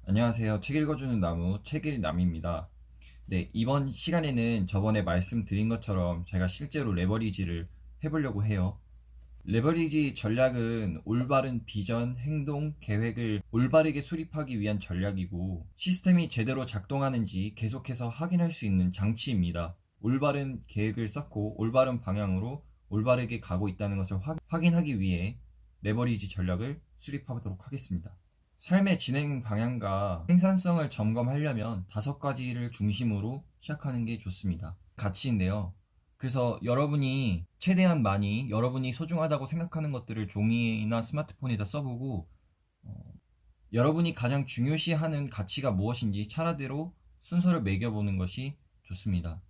안녕하세요. 책 읽어주는 나무 책일남입니다. 네, 이번 시간에는 저번에 말씀드린 것처럼 제가 실제로 레버리지를 해보려고 해요. 레버리지 전략은 올바른 비전, 행동, 계획을 올바르게 수립하기 위한 전략이고 시스템이 제대로 작동하는지 계속해서 확인할 수 있는 장치입니다. 올바른 계획을 쌓고 올바른 방향으로 올바르게 가고 있다는 것을 확인하기 위해 레버리지 전략을 수립하도록 하겠습니다. 삶의 진행 방향과 생산성을 점검하려면 5가지를 중심으로 시작하는 게 좋습니다. 가치인데요. 그래서 여러분이 최대한 많이 여러분이 소중하다고 생각하는 것들을 종이나 스마트폰에다 써보고 여러분이 가장 중요시하는 가치가 무엇인지 차례대로 순서를 매겨보는 것이 좋습니다.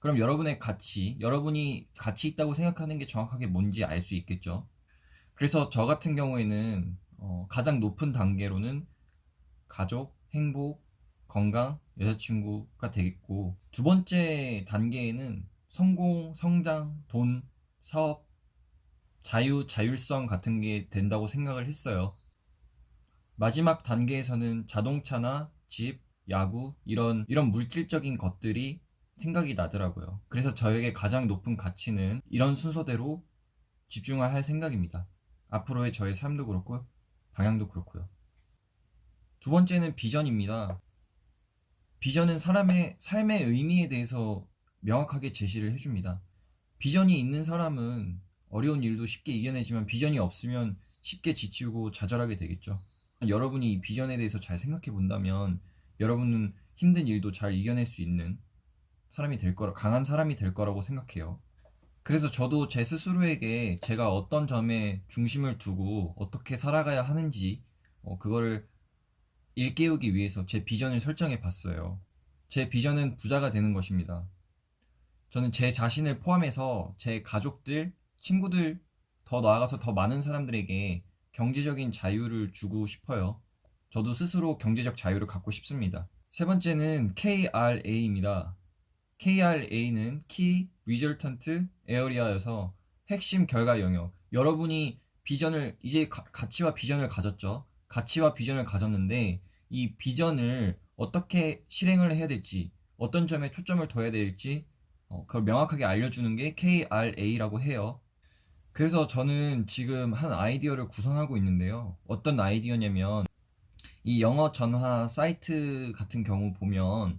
그럼 여러분의 가치, 여러분이 가치 있다고 생각하는 게 정확하게 뭔지 알 수 있겠죠. 그래서 저 같은 경우에는 가장 높은 단계로는 가족, 행복, 건강, 여자친구가 되겠고 두 번째 단계에는 성공, 성장, 돈, 사업, 자유, 자율성 같은 게 된다고 생각을 했어요. 마지막 단계에서는 자동차나 집, 야구 이런 물질적인 것들이 생각이 나더라고요. 그래서 저에게 가장 높은 가치는 이런 순서대로 집중을 할 생각입니다. 앞으로의 저의 삶도 그렇고 방향도 그렇고요. 두 번째는 비전입니다. 비전은 사람의 삶의 의미에 대해서 명확하게 제시를 해줍니다. 비전이 있는 사람은 어려운 일도 쉽게 이겨내지만 비전이 없으면 쉽게 지치고 좌절하게 되겠죠. 여러분이 이 비전에 대해서 잘 생각해 본다면 여러분은 힘든 일도 잘 이겨낼 수 있는 강한 사람이 될 거라고 생각해요. 그래서 저도 제 스스로에게 제가 어떤 점에 중심을 두고 어떻게 살아가야 하는지 그거를 일깨우기 위해서 제 비전을 설정해 봤어요. 제 비전은 부자가 되는 것입니다. 저는 제 자신을 포함해서 제 가족들, 친구들, 더 나아가서 더 많은 사람들에게 경제적인 자유를 주고 싶어요. 저도 스스로 경제적 자유를 갖고 싶습니다. 세 번째는 KRA입니다. KRA는 Key Resultant Area여서 핵심 결과 영역. 여러분이 이제 가치와 비전을 가졌죠. 가치와 비전을 가졌는데 이 비전을 어떻게 실행을 해야 될지, 어떤 점에 초점을 둬야 될지 그걸 명확하게 알려주는 게 KRA라고 해요. 그래서 저는 지금 한 아이디어를 구성하고 있는데요. 어떤 아이디어냐면 이 영어 전화 사이트 같은 경우 보면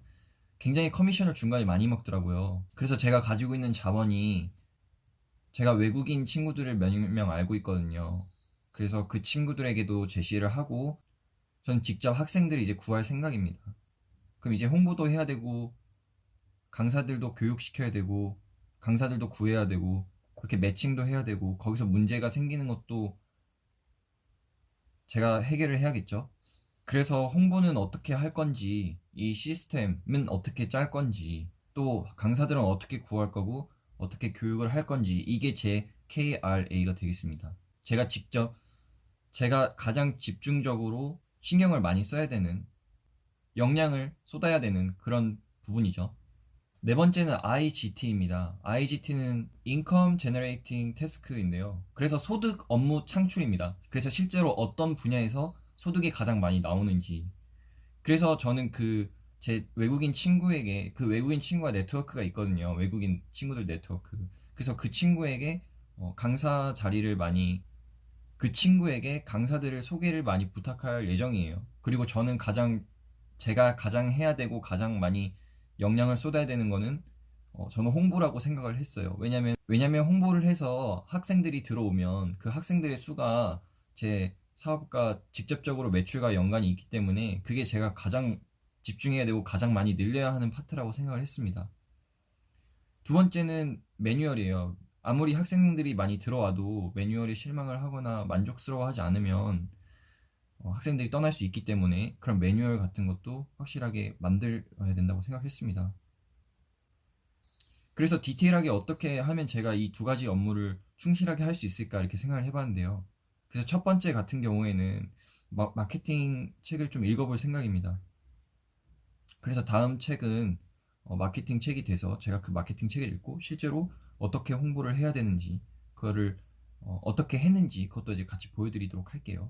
굉장히 커미션을 중간에 많이 먹더라고요. 그래서 제가 가지고 있는 자원이 제가 외국인 친구들을 몇 명 알고 있거든요. 그래서 그 친구들에게도 제시를 하고 전 직접 학생들을 이제 구할 생각입니다. 그럼 이제 홍보도 해야 되고 강사들도 교육시켜야 되고 강사들도 구해야 되고 그렇게 매칭도 해야 되고 거기서 문제가 생기는 것도 제가 해결을 해야겠죠. 그래서 홍보는 어떻게 할 건지, 이 시스템은 어떻게 짤 건지, 또 강사들은 어떻게 구할 거고, 어떻게 교육을 할 건지, 이게 제 KRA가 되겠습니다. 제가 가장 집중적으로 신경을 많이 써야 되는, 역량을 쏟아야 되는 그런 부분이죠. 네 번째는 IGT입니다. IGT는 Income Generating Task인데요. 그래서 소득 업무 창출입니다. 그래서 실제로 어떤 분야에서 소득이 가장 많이 나오는지. 그래서 저는 제 외국인 친구에게, 그 외국인 친구가 네트워크가 있거든요. 외국인 친구들 네트워크. 그래서 그 친구에게 강사들을 소개를 많이 부탁할 예정이에요. 그리고 제가 가장 해야 되고 가장 많이 역량을 쏟아야 되는 거는 저는 홍보라고 생각을 했어요. 왜냐면 홍보를 해서 학생들이 들어오면 그 학생들의 수가 제 사업과 직접적으로 매출과 연관이 있기 때문에 그게 제가 가장 집중해야 되고 가장 많이 늘려야 하는 파트라고 생각을 했습니다. 두 번째는 매뉴얼이에요. 아무리 학생들이 많이 들어와도 매뉴얼에 실망을 하거나 만족스러워하지 않으면 학생들이 떠날 수 있기 때문에 그런 매뉴얼 같은 것도 확실하게 만들어야 된다고 생각했습니다. 그래서 디테일하게 어떻게 하면 제가 이 두 가지 업무를 충실하게 할 수 있을까 이렇게 생각을 해봤는데요. 그래서 첫 번째 같은 경우에는 마케팅 책을 좀 읽어볼 생각입니다. 그래서 다음 책은 마케팅 책이 돼서 제가 그 마케팅 책을 읽고 실제로 어떻게 홍보를 해야 되는지 그거를 어떻게 했는지 그것도 이제 같이 보여드리도록 할게요.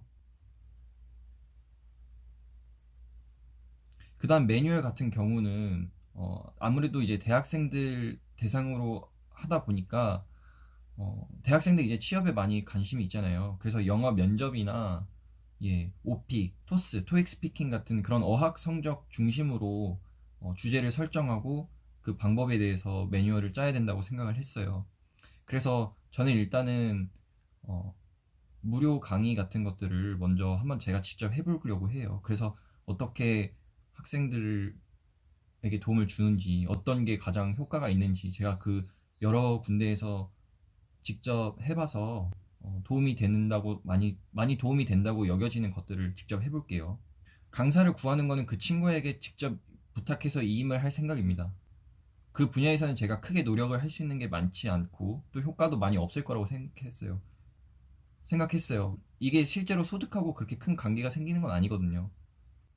그다음 매뉴얼 같은 경우는 아무래도 이제 대학생들 대상으로 하다 보니까 대학생들 이제 취업에 많이 관심이 있잖아요. 그래서 영어 면접이나 오픽, 토스, 토익 스피킹 같은 그런 어학 성적 중심으로 주제를 설정하고 그 방법에 대해서 매뉴얼을 짜야 된다고 생각을 했어요. 그래서 저는 일단은 어, 무료 강의 같은 것들을 먼저 한번 제가 직접 해보려고 해요. 그래서 어떻게 학생들에게 도움을 주는지, 어떤 게 가장 효과가 있는지 제가 그 여러 군데에서 직접 해봐서 도움이 된다고 많이 도움이 된다고 여겨지는 것들을 직접 해볼게요. 강사를 구하는 거는 그 친구에게 직접 부탁해서 이임을 할 생각입니다. 그 분야에서는 제가 크게 노력을 할 수 있는 게 많지 않고 또 효과도 많이 없을 거라고 생각했어요. 이게 실제로 소득하고 그렇게 큰 관계가 생기는 건 아니거든요.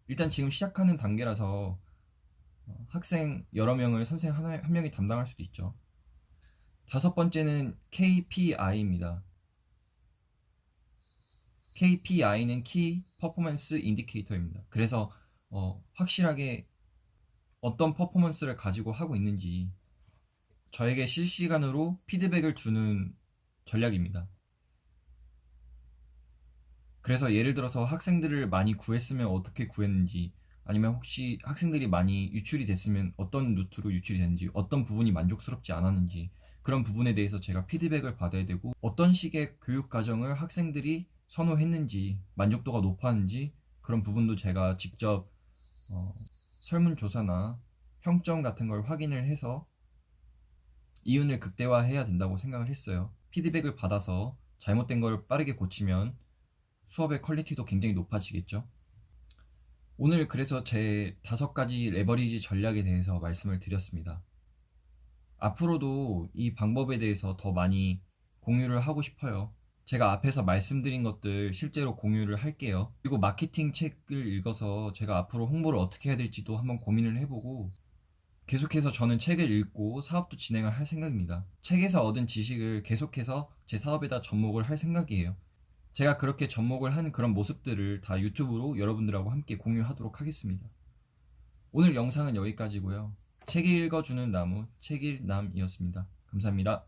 일단 지금 시작하는 단계라서 학생 여러 명을 선생님 한 명이 담당할 수도 있죠. 다섯 번째는 KPI입니다. KPI는 Key Performance Indicator입니다. 그래서 확실하게 어떤 퍼포먼스를 가지고 하고 있는지 저에게 실시간으로 피드백을 주는 전략입니다. 그래서 예를 들어서 학생들을 많이 구했으면 어떻게 구했는지, 아니면 혹시 학생들이 많이 유출이 됐으면 어떤 루트로 유출이 됐는지, 어떤 부분이 만족스럽지 않았는지, 그런 부분에 대해서 제가 피드백을 받아야 되고, 어떤 식의 교육 과정을 학생들이 선호했는지, 만족도가 높았는지, 그런 부분도 제가 직접 어, 설문조사나 평점 같은 걸 확인을 해서 이윤을 극대화해야 된다고 생각을 했어요. 피드백을 받아서 잘못된 걸 빠르게 고치면 수업의 퀄리티도 굉장히 높아지겠죠. 오늘 그래서 제 5가지 레버리지 전략에 대해서 말씀을 드렸습니다. 앞으로도 이 방법에 대해서 더 많이 공유를 하고 싶어요. 제가 앞에서 말씀드린 것들 실제로 공유를 할게요. 그리고 마케팅 책을 읽어서 제가 앞으로 홍보를 어떻게 해야 될지도 한번 고민을 해보고, 계속해서 저는 책을 읽고 사업도 진행을 할 생각입니다. 책에서 얻은 지식을 계속해서 제 사업에다 접목을 할 생각이에요. 제가 그렇게 접목을 한 그런 모습들을 다 유튜브로 여러분들하고 함께 공유하도록 하겠습니다. 오늘 영상은 여기까지고요. 책 읽어주는 나무 책일남이었습니다. 감사합니다.